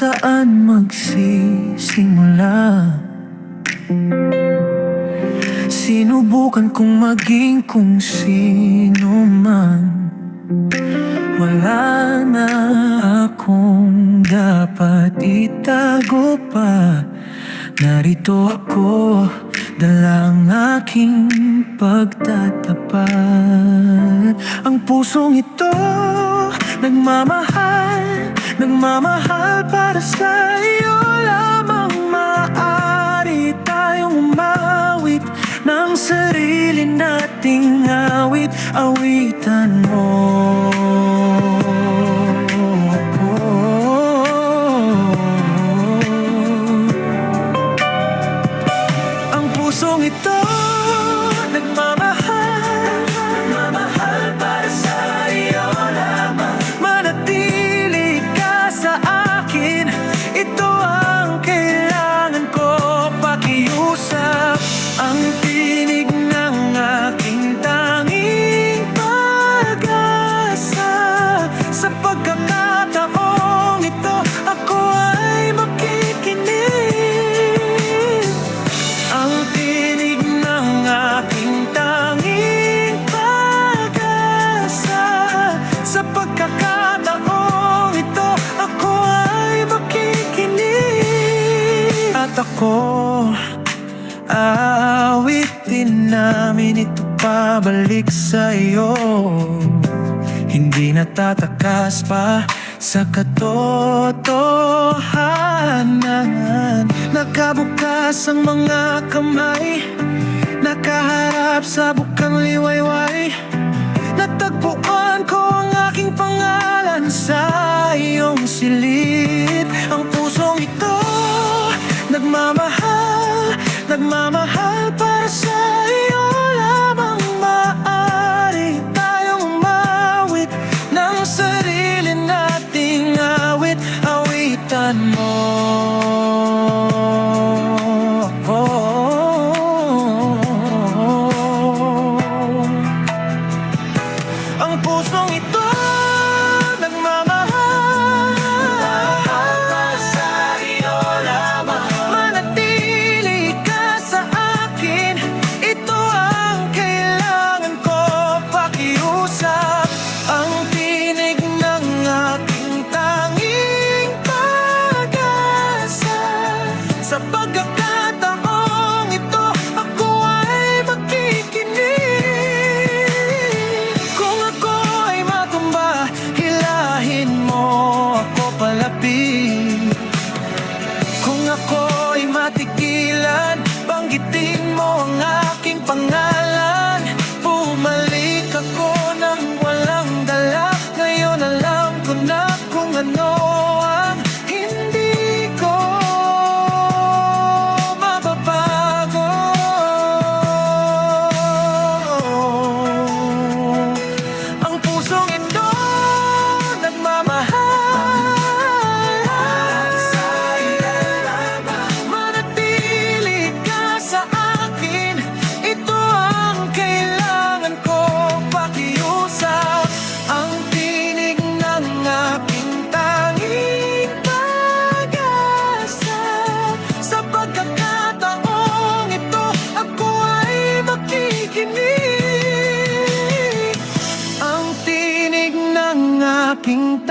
saan magsisimula. Sinubukan kong maging kung sino man. Wala na akong dapat itago pa. Narito ako, dala ang aking pagtatapat. Ang pusong ito nagmamahal, nagmamahal para sa iyo lamang. Maaari tayong umawit ng sarili nating awit. Awitan mo ako. Ang pusong ito nagmamahal, nagmamahal para sa iyo lamang. Manatili ka sa akin, ito ang kailangan ko. Pakiusap ang tinig ng aking tanging pag-asa. Sa pagkakataong ito, ako ay makikinig. Ang tinig ng aking tanging pag-asa. Sa pagkakataong ito, ako ay makikinig. At ako, aawitin namin ito pabalik sa iyo. Hindi natatakas pa sa katotohanan. Nakabukas ang mga kamay, nakaharap sa bukang liwayway. Natagpuan ko ang aking pangalan sa iyong silid. Ang pusong ito nagmamahal, nagmamahal para sa iyo lamang. Maaari tayong umawit ng sarili nating awit. Awitan mo ako. Ang pusong ito nagmamahal, nagmamahal para sa iyo lamang. Manatili ka sa akin, ito ang kailangan ko. Pakiusap ang tinig ng aking tanging pag-asa. Sa pagkakataong ito, ako ay makikinig. Kung ako ay matumba, hilahin mo ako palapit. Kung ako ay matigilan, banggitin mo ang aking pangalan. Bumalik ako nang walang dala. Ngayon alam ko na kung ano ang hindi ko mababago. Ang pusong ito nagmamahal sa iyo lamang. Manatili ka sa akin, ito ang kailangan ko. Pakiusap ang tinig ng aking tanging pag-asa. Sa pagkakataong ito, ako ay makikinig. Ang tinig ng aking